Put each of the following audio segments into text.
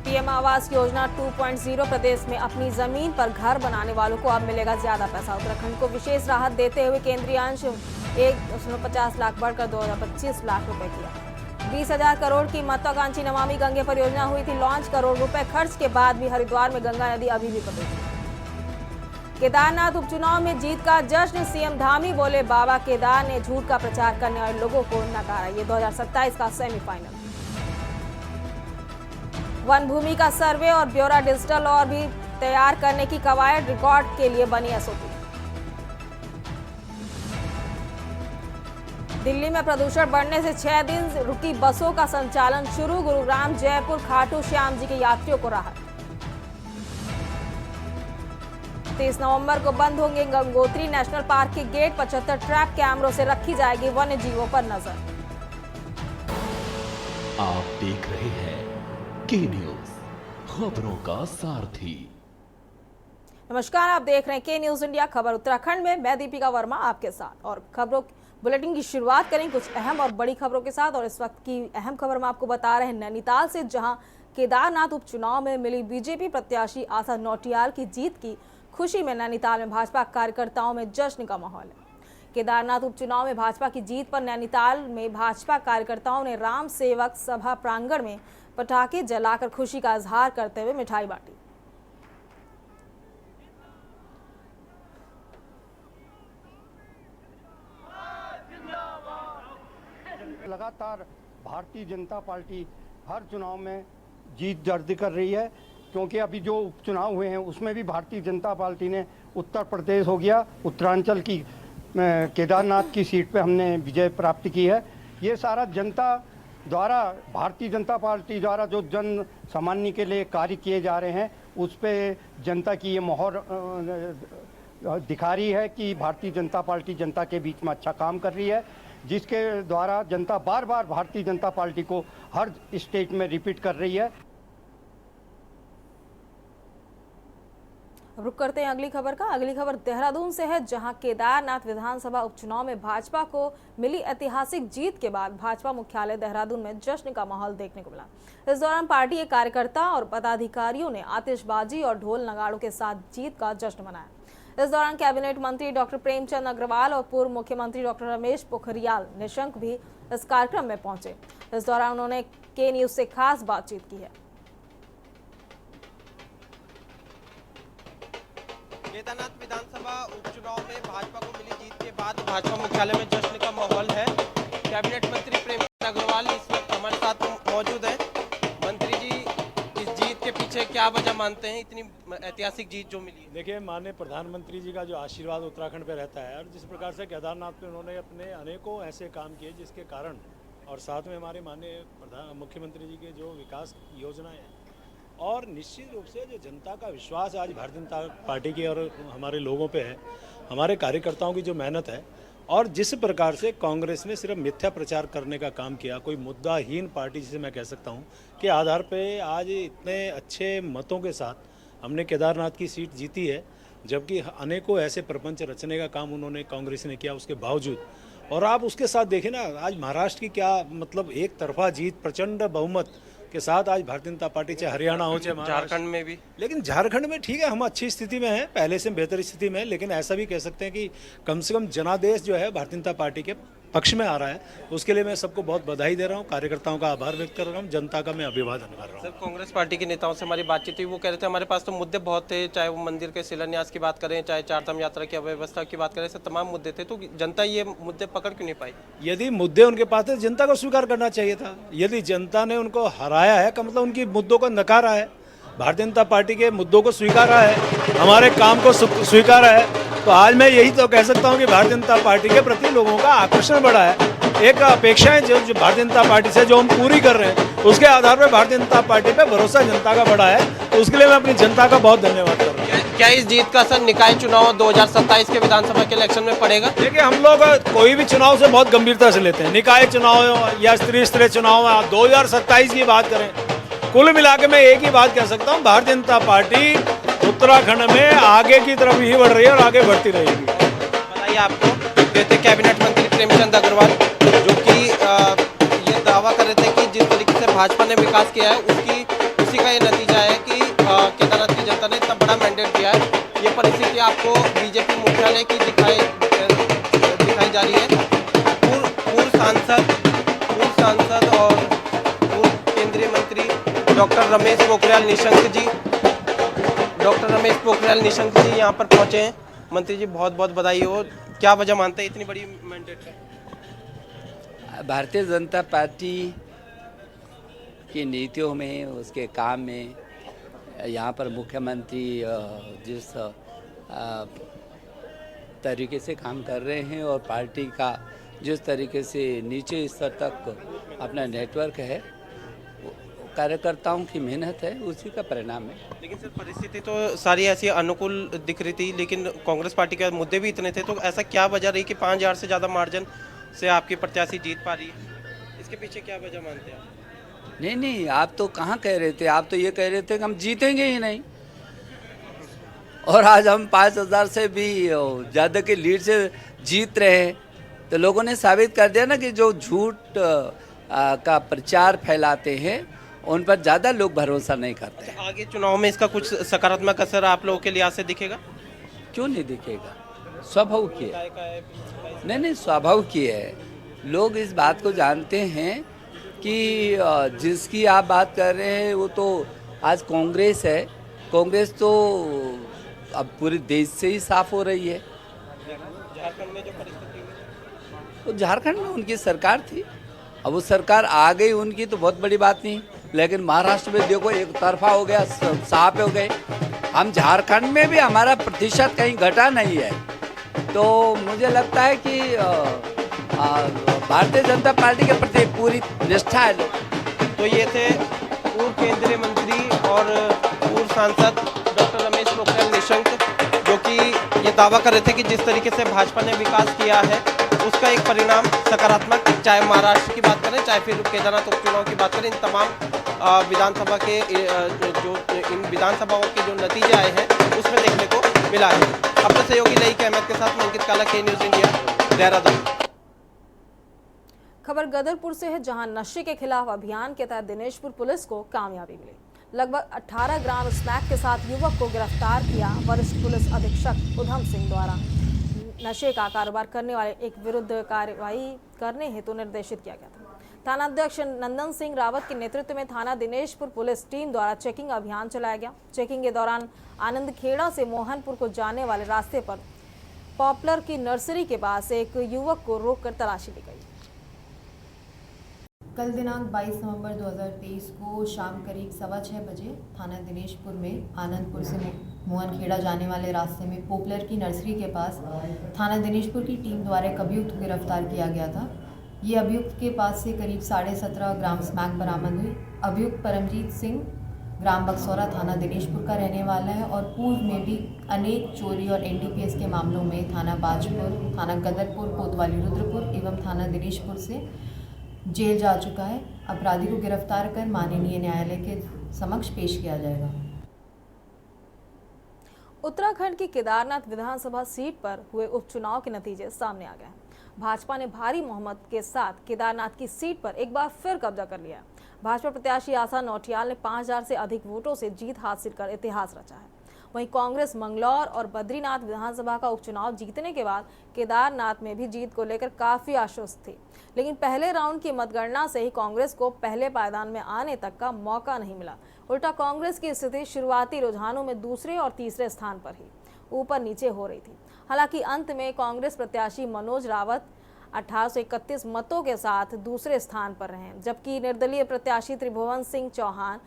PM Awas Yojana 2.0 प्रदेश में अपनी जमीन पर घर बनाने वालों को अब मिलेगा ज्यादा पैसा। उत्तराखंड को विशेष राहत देते हुए केंद्रीय अंश 1.50 लाख बढ़कर 2025 लाख रुपए किया। 20,000 करोड़ की महत्वाकांक्षी नमामि गंगे परियोजना हुई थी लॉन्च। करोड़ रुपए खर्च के बाद भी हरिद्वार में गंगा नदी अभी भी प्रदूषित। केदारनाथ उपचुनाव में जीत का जश्न। सीएम धामी बोले बाबा केदार ने झूठ का प्रचार करने वाले लोगों को नकारा। ये 2027 का सेमीफाइनल। वन भूमि का सर्वे और ब्यौरा डिजिटल और भी तैयार करने की कवायद। रिकॉर्ड के लिए बनी एसओपी। दिल्ली में प्रदूषण बढ़ने से 6 दिन रुकी बसों का संचालन शुरू। गुरुग्राम, जयपुर, खाटू श्याम जी के यात्रियों को राहत। 30 नवंबर को बंद होंगे गंगोत्री नेशनल पार्क के गेट। 75 ट्रैप कैमरों से रखी जाएगी वन्य जीवों पर नजर। आप देख रहे हैं के न्यूज, खबरों का सारथी। नमस्कार, आप देख रहे हैं के न्यूज इंडिया खबर उत्तराखंड में। मैं दीपिका वर्मा आपके साथ और खबरों बुलेटिन की शुरुआत करें कुछ अहम और बड़ी खबरों के साथ। और इस वक्त की अहम खबर हम आपको बता रहे हैं नैनीताल से, जहां केदारनाथ उपचुनाव में मिली बीजेपी प्रत्याशी आशा नौटियाल की जीत की खुशी में नैनीताल में भाजपा कार्यकर्ताओं में जश्न का माहौल है। केदारनाथ उपचुनाव में भाजपा की जीत पर नैनीताल में भाजपा कार्यकर्ताओं ने राम सेवक सभा प्रांगण में पटाखे जलाकर खुशी का इजहार करते हुए मिठाई बांटी। लगातार भारतीय जनता पार्टी हर चुनाव में जीत दर्ज कर रही है, क्योंकि अभी जो उपचुनाव हुए हैं उसमें भी भारतीय जनता पार्टी ने उत्तर प्रदेश हो गया, उत्तरांचल की केदारनाथ की सीट पे हमने विजय प्राप्त की है। ये सारा जनता द्वारा, भारतीय जनता पार्टी द्वारा जो जन सामान्य के लिए कार्य किए जा रहे हैं उस पे जनता की ये मोहर दिखा रही है कि भारतीय जनता पार्टी जनता के बीच में अच्छा काम कर रही है, जिसके द्वारा जनता बार बार भारतीय जनता पार्टी को हर स्टेट में रिपीट कर रही है। रुक करते हैं अगली खबर का। अगली खबर देहरादून से है, जहां केदारनाथ विधानसभा उपचुनाव में भाजपा को मिली ऐतिहासिक जीत के बाद भाजपा मुख्यालय देहरादून में जश्न का माहौल देखने को मिला। इस दौरान पार्टी के कार्यकर्ता और पदाधिकारियों ने आतिशबाजी और ढोल नगाड़ों के साथ जीत का जश्न मनाया। इस दौरान कैबिनेट मंत्री डॉक्टर प्रेमचंद अग्रवाल और पूर्व मुख्यमंत्री डॉक्टर रमेश पोखरियाल निशंक भी इस कार्यक्रम में पहुंचे। इस दौरान उन्होंने के न्यूज से खास बातचीत की है। केदारनाथ विधानसभा उपचुनाव में भाजपा को मिली जीत के बाद भाजपा मुख्यालय में जश्न का माहौल है। कैबिनेट मंत्री प्रेमचंद अग्रवाल इस वक्त हमारे साथ मौजूद हैं। मंत्री जी, इस जीत के पीछे क्या वजह मानते हैं, इतनी ऐतिहासिक जीत जो मिली है? देखिए, माननीय प्रधानमंत्री जी का जो आशीर्वाद उत्तराखंड पे रहता है और जिस प्रकार से केदारनाथ में उन्होंने अपने अनेकों ऐसे काम किए जिसके कारण, और साथ में हमारे माननीय मुख्यमंत्री जी के जो विकास योजनाएं हैं और निश्चित रूप से जो जनता का विश्वास आज भारतीय जनता पार्टी की और हमारे लोगों पे है, हमारे कार्यकर्ताओं की जो मेहनत है, और जिस प्रकार से कांग्रेस ने सिर्फ मिथ्या प्रचार करने का काम किया, कोई मुद्दाहीन पार्टी जिसे मैं कह सकता हूं, के आधार पे आज इतने अच्छे मतों के साथ हमने केदारनाथ की सीट जीती है, जबकि अनेकों ऐसे प्रपंच रचने का काम उन्होंने कांग्रेस ने किया उसके बावजूद। और आप उसके साथ देखें ना, आज महाराष्ट्र की क्या मतलब एक तरफा जीत, प्रचंड बहुमत के साथ आज भारतीय जनता पार्टी चाहे हरियाणा हो चाहे झारखंड में भी, लेकिन झारखंड में ठीक है, हम अच्छी स्थिति में हैं, पहले से बेहतर स्थिति में, लेकिन ऐसा भी कह सकते हैं कि कम से कम जनादेश जो है भारतीय जनता पार्टी के पक्ष में आ रहा है। उसके लिए मैं सबको बहुत बधाई दे रहा हूं, कार्यकर्ताओं का आभार व्यक्त कर रहा हूं, जनता का मैं अभिवादन कर रहा हूं। सर, कांग्रेस पार्टी के नेताओं से हमारी बातचीत हुई, वो कह रहे थे हमारे पास तो मुद्दे बहुत थे, चाहे वो मंदिर के शिलान्यास की बात करें, चाहे चारधाम यात्रा की अव्यवस्था की बात करें, ऐसे तमाम मुद्दे थे, तो जनता ये मुद्दे पकड़ क्यों नहीं पाई? यदि मुद्दे उनके पास थे, जनता को स्वीकार करना चाहिए था। यदि जनता ने उनको हराया है का मतलब उनकी मुद्दों को नकारा है, भारतीय जनता पार्टी के मुद्दों को स्वीकारा है, हमारे काम को स्वीकारा है, तो आज मैं यही तो कह सकता हूं कि भारतीय जनता पार्टी के प्रति लोगों का आकर्षण बढ़ा है। एक अपेक्षाएं जो भारतीय जनता पार्टी से जो हम पूरी कर रहे हैं, उसके आधार पर भारतीय जनता पार्टी पे भरोसा जनता का बढ़ा है, तो उसके लिए मैं अपनी जनता का बहुत धन्यवाद कर रहा हूँ। क्या इस जीत का असर निकाय चुनाव 2027 के विधानसभा के इलेक्शन में पड़ेगा? देखिए, हम लोग कोई भी चुनाव से बहुत गंभीरता से लेते हैं, निकाय चुनाव या त्रिस्तरीय चुनाव, 2027 की बात करें, कुल मिला के मैं एक ही बात कह सकता हूँ, भारतीय जनता पार्टी उत्तराखंड में आगे की तरफ ही बढ़ रही है और आगे बढ़ती रहेगी। बताइए, आपको कहते कैबिनेट मंत्री प्रेमचंद अग्रवाल जो कि ये दावा कर रहे थे कि जिस तरीके से भाजपा ने विकास किया है उसकी उसी का ये नतीजा है कि केदारनाथ की जनता ने इतना बड़ा मैंडेट दिया है। ये परिस्थिति आपको बीजेपी मुख्यालय की दिखाई जा रही है। पूर्व सांसद और पूर्व केंद्रीय मंत्री डॉक्टर रमेश पोखरियाल निशंक जी यहाँ पर पहुँचे हैं। मंत्री जी बहुत बहुत बधाई हो। क्या वजह मानते हैं इतनी बड़ी मैंडेट है? भारतीय जनता पार्टी की नीतियों में, उसके काम में, यहाँ पर मुख्यमंत्री जिस तरीके से काम कर रहे हैं और पार्टी का जिस तरीके से नीचे स्तर तक अपना नेटवर्क है, कार्यकर्ताओं की मेहनत है, उसी का परिणाम है। लेकिन सर परिस्थिति तो सारी ऐसी अनुकूल दिख रही थी, लेकिन कांग्रेस पार्टी के मुद्दे भी इतने थे, तो ऐसा क्या वजह रही कि 5000 से ज़्यादा मार्जिन से आपकी प्रत्याशी जीत पा रही है? इसके पीछे क्या वजह मानते हैं आप? नहीं, आप तो कहाँ कह रहे थे, आप तो ये कह रहे थे कि हम जीतेंगे ही नहीं, और आज हम 5000 से भी ज़्यादा की लीड से जीत रहे हैं। तो लोगों ने साबित कर दिया ना कि जो झूठ का प्रचार फैलाते हैं उन पर ज़्यादा लोग भरोसा नहीं करते हैं। आगे चुनाव में इसका कुछ सकारात्मक असर आप लोगों के लिहाज से दिखेगा? क्यों नहीं दिखेगा, स्वाभाव की है। नहीं, स्वाभाव की है। लोग इस बात को जानते हैं कि जिसकी आप बात कर रहे हैं वो तो आज कांग्रेस है। कांग्रेस तो अब पूरे देश से ही साफ हो रही है। झारखंड में जो परिस्थिति हुई, तो झारखंड में उनकी सरकार थी, अब वो सरकार आ गई उनकी तो बहुत बड़ी बात नहीं, लेकिन महाराष्ट्र में देखो एक तरफा हो गया, साफ हो गए। हम झारखंड में भी हमारा प्रतिशत कहीं घटा नहीं है। तो मुझे लगता है कि भारतीय जनता पार्टी के प्रति पूरी निष्ठा है लोग। तो ये थे पूर्व केंद्रीय मंत्री और पूर्व सांसद डॉक्टर रमेश पोखरियाल निशंक, जो कि ये दावा कर रहे थे कि जिस तरीके से भाजपा ने विकास किया है उसका एक परिणाम सकारात्मक, चाहे महाराष्ट्र की बात करें चाहे फिर केदारनाथ उपचुनाव की बात करें, इन तमाम विधानसभा के इन विधानसभाओं के जो नतीजे आए हैं उसमें देखने को मिला है। अपने सहयोगी लईक अहमद के साथ मैं अंकित काला, के न्यूज़ इंडिया, देहरादून। खबर गदरपुर से है, जहां नशे के खिलाफ अभियान के तहत दिनेशपुर पुलिस को कामयाबी मिली। लगभग 18 ग्राम स्मैक के साथ युवक को गिरफ्तार किया। वरिष्ठ पुलिस अधीक्षक उधम सिंह द्वारा नशे का कारोबार करने वाले एक विरुद्ध कार्रवाई करने हेतु निर्देशित किया गया था। थानाध्यक्ष नंदन सिंह रावत के नेतृत्व में थाना दिनेशपुर पुलिस टीम द्वारा चेकिंग अभियान चलाया गया। चेकिंग के दौरान आनंद खेड़ा से मोहनपुर को जाने वाले रास्ते पर पॉपुलर की नर्सरी के पास एक युवक को रोककर तलाशी ली गई। कल दिनांक 22 नवंबर 2023 को शाम करीब 6:15 बजे थाना दिनेशपुर में आनंदपुर से मोहनखेड़ा जाने वाले रास्ते में पॉपुलर की नर्सरी के पास थाना दिनेशपुर की टीम द्वारा एक अभियुक्त को गिरफ्तार किया गया था। ये अभियुक्त के पास से करीब 17.5 ग्राम स्मैक बरामद हुई। अभियुक्त परमजीत सिंह ग्राम बक्सौरा थाना दिनेशपुर का रहने वाला है और पूर्व में भी अनेक चोरी और एनडीपीएस के मामलों में थाना बाजपुर, थाना गदरपुर, कोतवाली रुद्रपुर एवं थाना दिनेशपुर से जेल जा चुका है। अपराधी को गिरफ्तार कर माननीय न्यायालय के समक्ष पेश किया जाएगा। उत्तराखंड की केदारनाथ विधानसभा सीट पर हुए उपचुनाव के नतीजे सामने आ गए हैं। भाजपा ने भारी बहुमत के साथ केदारनाथ की सीट पर एक बार फिर कब्जा कर लिया है। भाजपा प्रत्याशी आशा नौटियाल ने 5000 से अधिक वोटों से जीत हासिल कर इतिहास रचा है। वहीं कांग्रेस मंगलौर और बद्रीनाथ विधानसभा का उपचुनाव जीतने के बाद केदारनाथ में भी जीत को लेकर काफी आश्वस्त थी, लेकिन पहले राउंड की मतगणना से ही कांग्रेस को पहले पायदान में आने तक का मौका नहीं मिला। उल्टा कांग्रेस की स्थिति शुरुआती रुझानों में दूसरे और तीसरे स्थान पर ही ऊपर नीचे हो रही थी। हालांकि अंत में कांग्रेस प्रत्याशी मनोज रावत 1831 मतों के साथ दूसरे स्थान पर रहे, जबकि निर्दलीय प्रत्याशी त्रिभुवन सिंह चौहान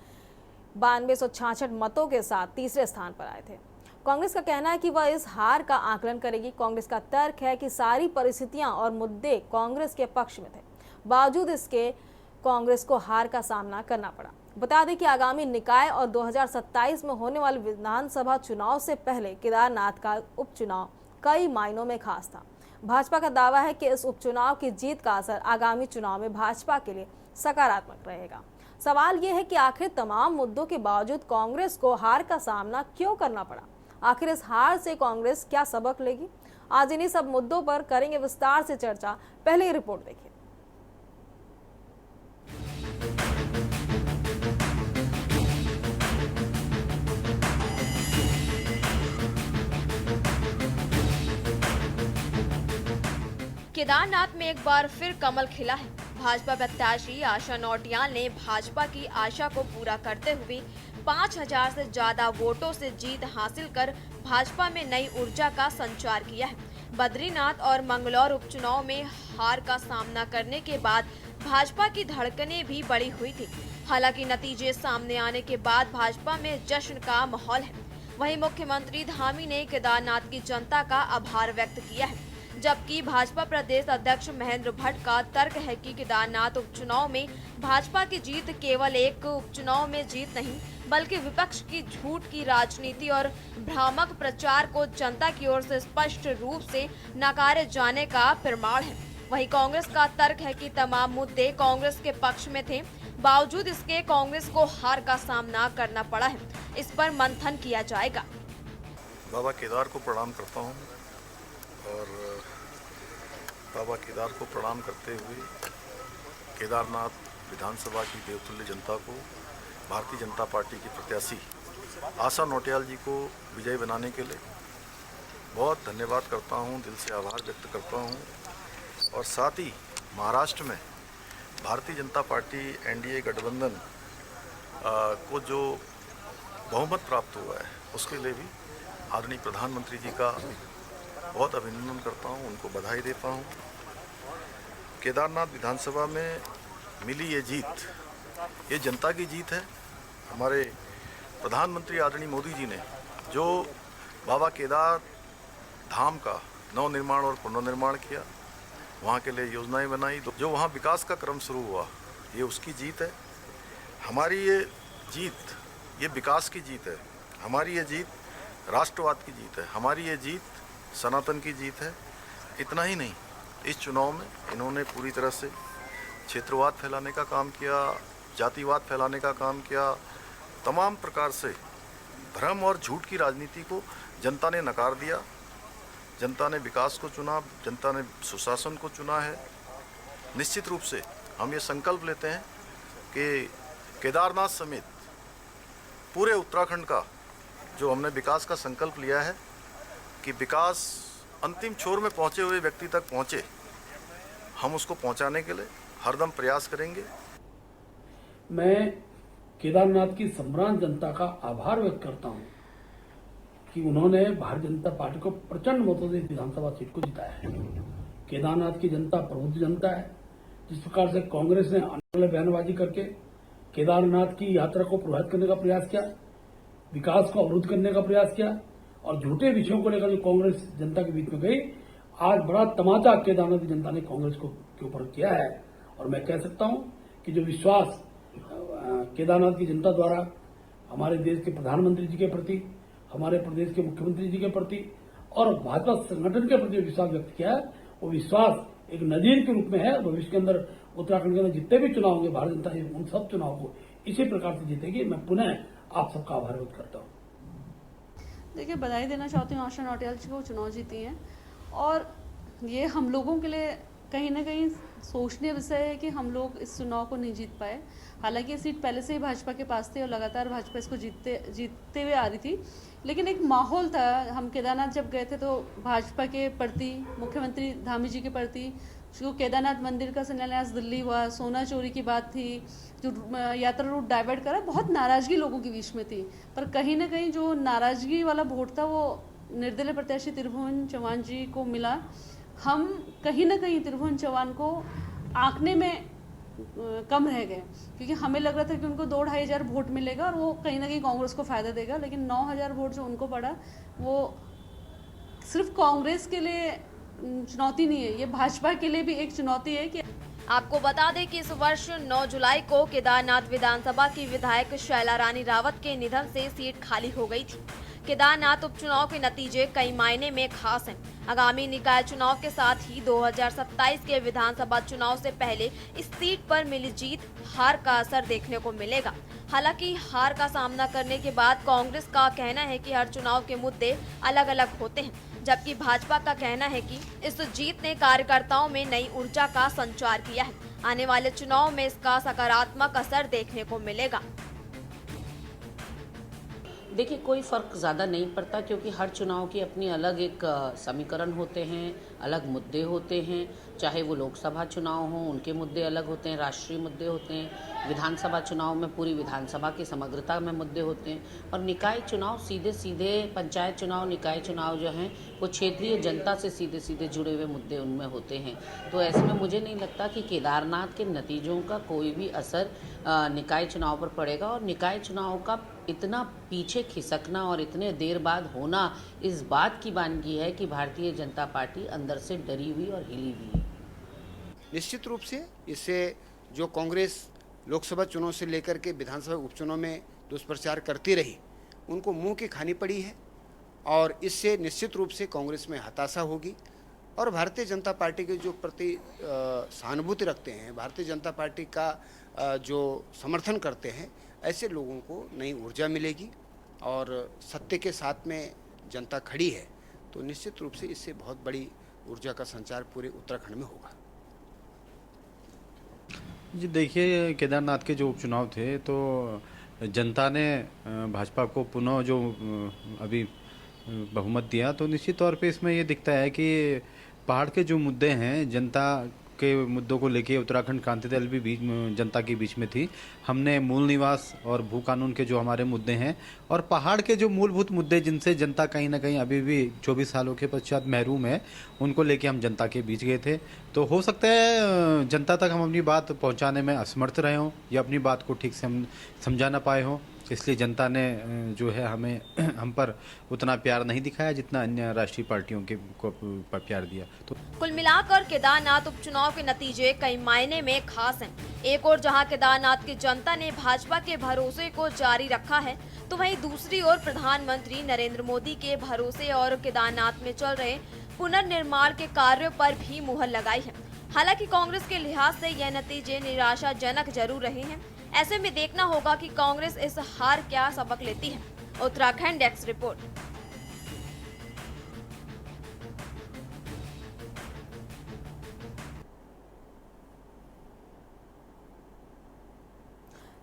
9266 मतों के साथ तीसरे स्थान पर आए थे। कांग्रेस का कहना है कि वह इस हार का आकलन करेगी। कांग्रेस का तर्क है कि सारी परिस्थितियां और मुद्दे कांग्रेस के पक्ष में थे, बावजूद इसके कांग्रेस को हार का सामना करना पड़ा। बता दें कि आगामी निकाय और 2027 में होने वाले विधानसभा चुनाव से पहले केदारनाथ का उपचुनाव कई मायनों में खास था। भाजपा का दावा है कि इस उपचुनाव की जीत का असर आगामी चुनाव में भाजपा के लिए सकारात्मक रहेगा। सवाल यह है कि आखिर तमाम मुद्दों के बावजूद कांग्रेस को हार का सामना क्यों करना पड़ा? आखिर इस हार से कांग्रेस क्या सबक लेगी? आज इन्हीं सब मुद्दों पर करेंगे विस्तार से चर्चा। पहले ये रिपोर्ट देखिए। केदारनाथ में एक बार फिर कमल खिला है। भाजपा प्रत्याशी आशा नौटियाल ने भाजपा की आशा को पूरा करते हुए 5000 से ज्यादा वोटों से जीत हासिल कर भाजपा में नई ऊर्जा का संचार किया है। बद्रीनाथ और मंगलौर उपचुनाव में हार का सामना करने के बाद भाजपा की धड़कनें भी बढ़ी हुई थी। हालांकि नतीजे सामने आने के बाद भाजपा में जश्न का माहौल है। वहीं मुख्यमंत्री धामी ने केदारनाथ की जनता का आभार व्यक्त किया है, जबकि भाजपा प्रदेश अध्यक्ष महेंद्र भट्ट का तर्क है कि केदारनाथ उपचुनाव में भाजपा की जीत केवल एक उपचुनाव में जीत नहीं, बल्कि विपक्ष की झूठ की राजनीति और भ्रामक प्रचार को जनता की ओर से स्पष्ट रूप से नकारे जाने का प्रमाण है। वहीं कांग्रेस का तर्क है कि तमाम मुद्दे कांग्रेस के पक्ष में थे, बावजूद इसके कांग्रेस को हार का सामना करना पड़ा है। इस पर मंथन किया जाएगा। बाबा केदार को प्रणाम करता हूँ और बाबा केदार को प्रणाम करते हुए केदारनाथ विधानसभा की देवतुल्य जनता को भारतीय जनता पार्टी की प्रत्याशी आशा नौटियाल जी को विजयी बनाने के लिए बहुत धन्यवाद करता हूँ, दिल से आभार व्यक्त करता हूँ। और साथ ही महाराष्ट्र में भारतीय जनता पार्टी एनडीए गठबंधन को जो बहुमत प्राप्त हुआ है उसके लिए भी आदरणीय प्रधानमंत्री जी का बहुत अभिनंदन करता हूं, उनको बधाई देता हूं। केदारनाथ विधानसभा में मिली ये जीत, ये जनता की जीत है। हमारे प्रधानमंत्री आदरणीय मोदी जी ने जो बाबा केदार धाम का नवनिर्माण और पुनर्निर्माण किया, वहाँ के लिए योजनाएं बनाई, जो वहाँ विकास का क्रम शुरू हुआ, ये उसकी जीत है। हमारी ये जीत, ये विकास की जीत है। हमारी ये जीत राष्ट्रवाद की जीत है। हमारी ये जीत सनातन की जीत है। इतना ही नहीं, इस चुनाव में इन्होंने पूरी तरह से क्षेत्रवाद फैलाने का काम किया, जातिवाद फैलाने का काम किया। तमाम प्रकार से भ्रम और झूठ की राजनीति को जनता ने नकार दिया। जनता ने विकास को चुना, जनता ने सुशासन को चुना है। निश्चित रूप से हम ये संकल्प लेते हैं कि केदारनाथ समेत पूरे उत्तराखंड का जो हमने विकास का संकल्प लिया है कि विकास अंतिम छोर में पहुंचे हुए व्यक्ति तक पहुंचे, हम उसको पहुंचाने के लिए हरदम प्रयास करेंगे। मैं केदारनाथ की सम्रांत जनता का आभार व्यक्त करता हूं कि उन्होंने भारतीय जनता पार्टी को प्रचंड मतों से विधानसभा सीट को जिताया है। केदारनाथ की जनता प्रबुद्ध जनता है। जिस प्रकार से कांग्रेस ने आने बयानबाजी करके केदारनाथ की यात्रा को प्रभावित करने का प्रयास किया, विकास को अवरुद्ध करने का प्रयास किया और झूठे विषयों को लेकर जो कांग्रेस जनता के बीच में गई, आज बड़ा तमाचा केदारनाथ की जनता ने कांग्रेस के ऊपर किया है। और मैं कह सकता हूं कि जो विश्वास केदारनाथ की जनता द्वारा हमारे देश के प्रधानमंत्री जी के प्रति, हमारे प्रदेश के मुख्यमंत्री जी के प्रति और भाजपा संगठन के प्रति विश्वास व्यक्त किया है, वो विश्वास एक नजीर के रूप में है। भविष्य के अंदर उत्तराखंड के अंदर जितने भी चुनाव होंगे, भारतीय जनता पार्टी उन सब चुनाव को इसी प्रकार से जीतेगी। मैं पुनः आप सबका आभार व्यक्त करता हूँ। देखिए, बधाई देना चाहती हूँ आशा नौटियाल जी को, चुनाव जीती हैं और ये हम लोगों के लिए कहीं ना कहीं सोचनीय विषय है कि हम लोग इस चुनाव को नहीं जीत पाए। हालांकि ये सीट पहले से ही भाजपा के पास थी और लगातार भाजपा इसको जीतते हुए आ रही थी, लेकिन एक माहौल था। हम केदारनाथ जब गए थे तो भाजपा के प्रति, मुख्यमंत्री धामी जी के प्रति, जो केदारनाथ मंदिर का शिलान्यास दिल्ली हुआ, सोना चोरी की बात थी, जो यात्रा रूट डाइवर्ट करा, बहुत नाराजगी लोगों के बीच में थी। पर कहीं ना कहीं जो नाराजगी वाला वोट था वो निर्दलीय प्रत्याशी त्रिभुवन चौहान जी को मिला। हम कहीं ना कहीं त्रिभुवन चौहान को आंकने में कम रह गए, क्योंकि हमें लग रहा था कि उनको 2-2.5 हज़ार वोट मिलेगा और वो कहीं ना कहीं कांग्रेस को फायदा देगा, लेकिन 9,000 वोट जो उनको पड़ा वो सिर्फ कांग्रेस के लिए चुनौती नहीं है, ये भाजपा के लिए भी एक चुनौती है। कि आपको बता दें कि इस वर्ष 9 जुलाई को केदारनाथ विधानसभा की विधायक शैला रानी रावत के निधन से सीट खाली हो गई थी। केदारनाथ उपचुनाव के नतीजे कई मायने में खास हैं। आगामी निकाय चुनाव के साथ ही 2027 के विधानसभा चुनाव से पहले इस सीट पर मिली जीत, हार का असर देखने को मिलेगा। हालांकि हार का सामना करने के बाद कांग्रेस का कहना है कि हर चुनाव के मुद्दे अलग अलग होते हैं, जबकि भाजपा का कहना है कि इस जीत ने कार्यकर्ताओं में नई ऊर्जा का संचार किया है। आने वाले चुनाव में इसका सकारात्मक असर देखने को मिलेगा। देखिए, कोई फ़र्क ज़्यादा नहीं पड़ता क्योंकि हर चुनाव की अपनी अलग एक समीकरण होते हैं, अलग मुद्दे होते हैं। चाहे वो लोकसभा चुनाव हों, उनके मुद्दे अलग होते हैं, राष्ट्रीय मुद्दे होते हैं। विधानसभा चुनाव में पूरी विधानसभा की समग्रता में मुद्दे होते हैं और निकाय चुनाव सीधे सीधे पंचायत चुनाव, निकाय चुनाव जो हैं वो क्षेत्रीय जनता से सीधे सीधे जुड़े हुए मुद्दे उनमें होते हैं। तो ऐसे में मुझे नहीं लगता कि केदारनाथ के नतीजों का कोई भी असर निकाय चुनाव पर पड़ेगा और निकाय चुनाव का इतना पीछे खिसकना और इतने देर बाद होना इस बात की वानगी है कि भारतीय जनता पार्टी अंदर से डरी हुई और हिली हुई है। निश्चित रूप से इससे जो कांग्रेस लोकसभा चुनाव से लेकर के विधानसभा उपचुनाव में दुष्प्रचार करती रही, उनको मुंह की खानी पड़ी है और इससे निश्चित रूप से कांग्रेस में हताशा होगी और भारतीय जनता पार्टी के जो प्रति सहानुभूति रखते हैं, भारतीय जनता पार्टी का जो समर्थन करते हैं, ऐसे लोगों को नई ऊर्जा मिलेगी और सत्य के साथ में जनता खड़ी है तो निश्चित रूप से इससे बहुत बड़ी ऊर्जा का संचार पूरे उत्तराखंड में होगा। जी देखिए, केदारनाथ के जो उपचुनाव थे तो जनता ने भाजपा को पुनः जो अभी बहुमत दिया तो निश्चित तौर पे इसमें ये दिखता है कि पहाड़ के जो मुद्दे हैं, जनता के मुद्दों को लेके उत्तराखंड क्रांति दल भी बीच जनता के बीच में थी। हमने मूल निवास और भू कानून के जो हमारे मुद्दे हैं और पहाड़ के जो मूलभूत मुद्दे जिनसे जनता कहीं ना कहीं अभी भी 24 सालों के पश्चात महरूम है, उनको लेके हम जनता के बीच गए थे। तो हो सकता है जनता तक हम अपनी बात पहुंचाने में असमर्थ रहे हों या अपनी बात को ठीक से हम समझा ना पाए हों, इसलिए जनता ने जो है हम पर उतना प्यार नहीं दिखाया जितना अन्य राष्ट्रीय पार्टियों के को प्यार दिया। तो कुल मिलाकर केदारनाथ उपचुनाव के नतीजे कई मायने में खास हैं। एक ओर जहां केदारनाथ की जनता ने भाजपा के भरोसे को जारी रखा है, तो वहीं दूसरी ओर प्रधानमंत्री नरेंद्र मोदी के भरोसे और केदारनाथ में चल रहे पुनर्निर्माण के कार्यों पर भी मुहर लगाई है। हालांकि कांग्रेस के लिहाज से यह नतीजे निराशाजनक जरूर रहे हैं। ऐसे में देखना होगा कि कांग्रेस इस हार क्या सबक लेती है। Uttarakhand desk report.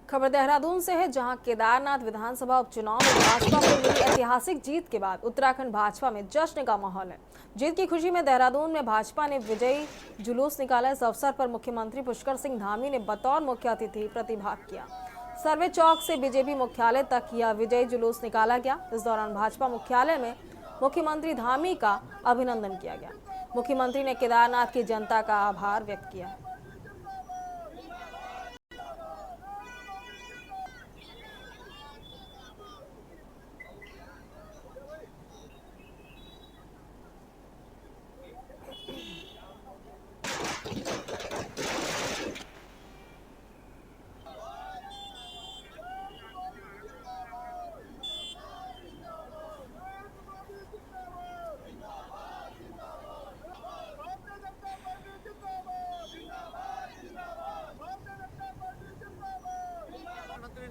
खबर देहरादून से है, जहां केदारनाथ विधानसभा उपचुनाव में भाजपा को मिली ऐतिहासिक जीत के बाद उत्तराखंड भाजपा में जश्न का माहौल है। जीत की खुशी में देहरादून में भाजपा ने विजयी जुलूस निकाला। इस अवसर पर मुख्यमंत्री पुष्कर सिंह धामी ने बतौर मुख्य अतिथि प्रतिभाग किया। सर्वे चौक से बीजेपी मुख्यालय तक यह विजयी जुलूस निकाला गया। इस दौरान भाजपा मुख्यालय में मुख्यमंत्री धामी का अभिनंदन किया गया। मुख्यमंत्री ने केदारनाथ की जनता का आभार व्यक्त किया।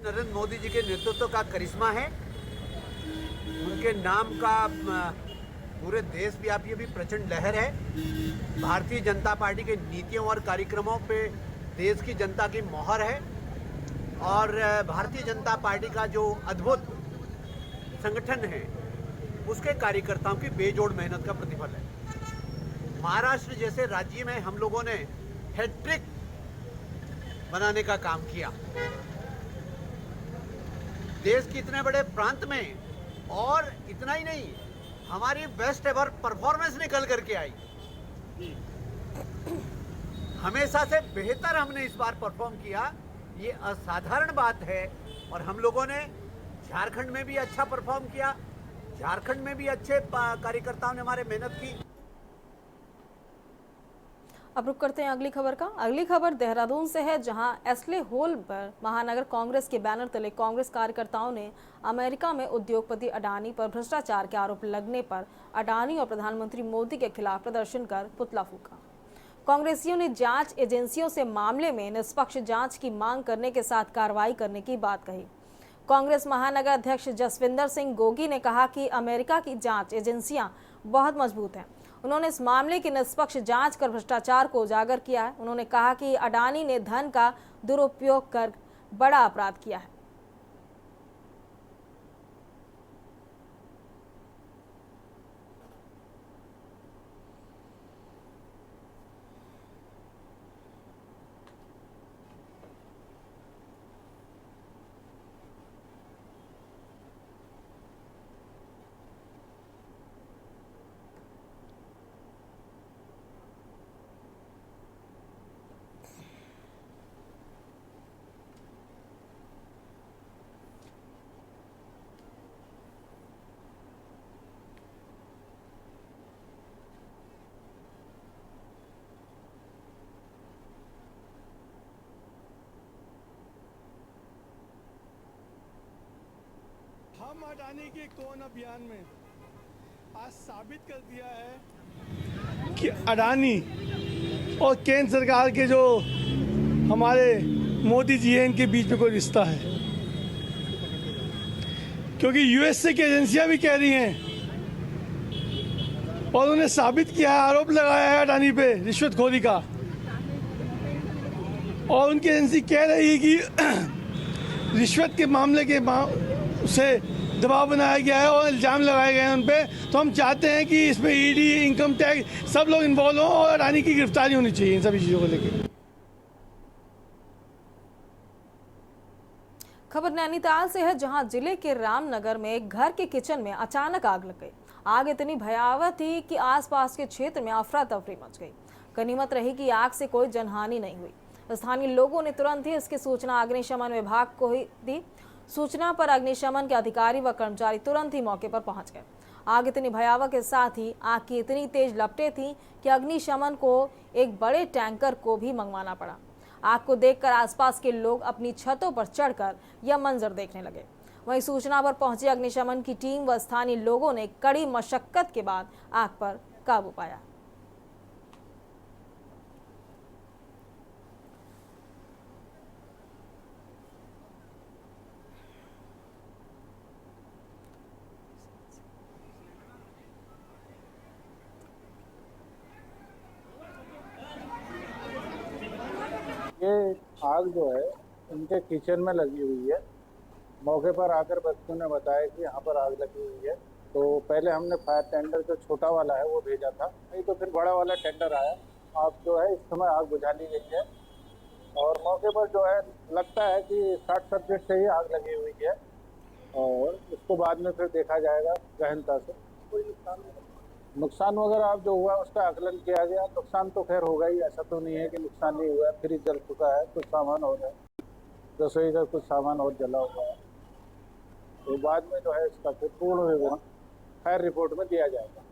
नरेंद्र मोदी जी के नेतृत्व का करिश्मा है। उनके नाम का पूरे देश व्यापी अभी प्रचंड लहर है। भारतीय जनता पार्टी के नीतियों और कार्यक्रमों पे देश की जनता की मोहर है और भारतीय जनता पार्टी का जो अद्भुत संगठन है उसके कार्यकर्ताओं की बेजोड़ मेहनत का प्रतिफल है। महाराष्ट्र जैसे राज्य में हम लोगों ने हैट्रिक बनाने का काम किया। देश के इतने बड़े प्रांत में और इतना ही नहीं, हमारी बेस्ट एवर परफॉर्मेंस निकल करके आई। हमेशा से बेहतर हमने इस बार परफॉर्म किया, ये असाधारण बात है। और हम लोगों ने झारखंड में भी अच्छा परफॉर्म किया, झारखंड में भी अच्छे कार्यकर्ताओं ने हमारे मेहनत की। अब रुक करते हैं अगली खबर का। अगली खबर देहरादून से है, जहां एस्ले होल पर महानगर कांग्रेस के बैनर तले कांग्रेस कार्यकर्ताओं ने अमेरिका में उद्योगपति अडानी पर भ्रष्टाचार के आरोप लगने पर अडानी और प्रधानमंत्री मोदी के खिलाफ प्रदर्शन कर पुतला फूका। कांग्रेसियों ने जांच एजेंसियों से मामले में निष्पक्ष जांच की मांग करने के साथ कार्रवाई करने की बात कही। कांग्रेस महानगर अध्यक्ष जसविंदर सिंह गोगी ने कहा कि अमेरिका की जांच एजेंसियां बहुत मजबूत हैं। उन्होंने इस मामले की निष्पक्ष जांच कर भ्रष्टाचार को उजागर किया है। उन्होंने कहा कि अडानी ने धन का दुरुपयोग कर बड़ा अपराध किया है। हम अडानी के कौन अभियान में आज साबित कर दिया है कि अडानी और केंद्र सरकार के जो हमारे मोदी जी हैं इनके बीच में कोई रिश्ता है, क्योंकि यूएसए की एजेंसियां भी कह रही हैं और उन्हें साबित किया है, आरोप लगाया है अडानी पे रिश्वतखोरी का, और उनकी एजेंसी कह रही है कि रिश्वत के मामले के से दबाव बनाया गया है और इल्ज़ाम लगाए गए हैं उन पे। तो हम चाहते हैं कि इसमें ईडी, इनकम टैक्स सब लोग इन्वॉल्व हों और अडानी की गिरफ्तारी होनी चाहिए इन सभी चीज़ों को लेकर। खबर नैनीताल से है, जहां जिले के रामनगर में एक घर के किचन में अचानक आग लग गई। आग इतनी भयावह थी कि आसपास के क्षेत्र में अफरा तफरी मच गई। गनीमत रही कि आग से कोई जनहानि नहीं हुई। स्थानीय लोगों ने तुरंत ही इसकी सूचना अग्निशमन विभाग को ही दी। सूचना पर अग्निशमन के अधिकारी व कर्मचारी तुरंत ही मौके पर पहुंच गए। आग इतनी भयावह के साथ ही आग की इतनी तेज लपटें थीं कि अग्निशमन को एक बड़े टैंकर को भी मंगवाना पड़ा। आग को देखकर आसपास के लोग अपनी छतों पर चढ़कर यह मंजर देखने लगे। वहीं सूचना पर पहुंची अग्निशमन की टीम व स्थानीय लोगों ने कड़ी मशक्कत के बाद आग पर काबू पाया। ये आग जो है उनके किचन में लगी हुई है। मौके पर आकर बच्चों ने बताया कि यहाँ पर आग लगी हुई है, तो पहले हमने फायर टेंडर जो छोटा वाला है वो भेजा था, नहीं तो फिर बड़ा वाला टेंडर आया। आग जो है इस समय आग बुझा ली गई है और मौके पर जो है लगता है कि शॉर्ट सर्किट से ही आग लगी हुई है और उसको बाद में फिर देखा जाएगा गहनता से। कोई नुकसान वगैरह आप जो हुआ उसका आकलन किया गया। नुकसान तो खैर होगा ही, ऐसा तो नहीं है कि नुकसान नहीं हुआ है। फ्रिज जल चुका है, कुछ सामान और है, रसोई का कुछ सामान और जला हुआ है, तो बाद में जो है इसका फिर पूर्ण विवरण फायर रिपोर्ट में दिया जाएगा।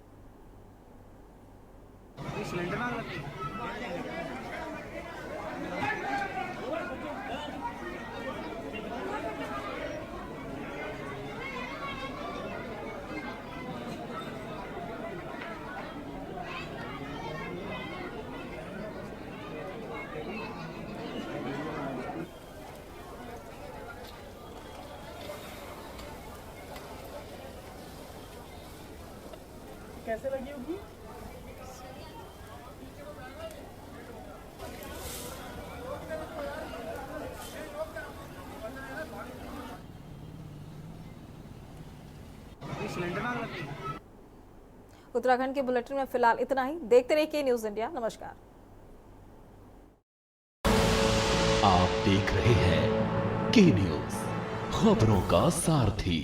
कैसे लगी होगी? उत्तराखंड के बुलेटिन में फिलहाल इतना ही। देखते रहिए के न्यूज़ इंडिया। नमस्कार। आप देख रहे हैं के न्यूज़, खबरों का सारथी।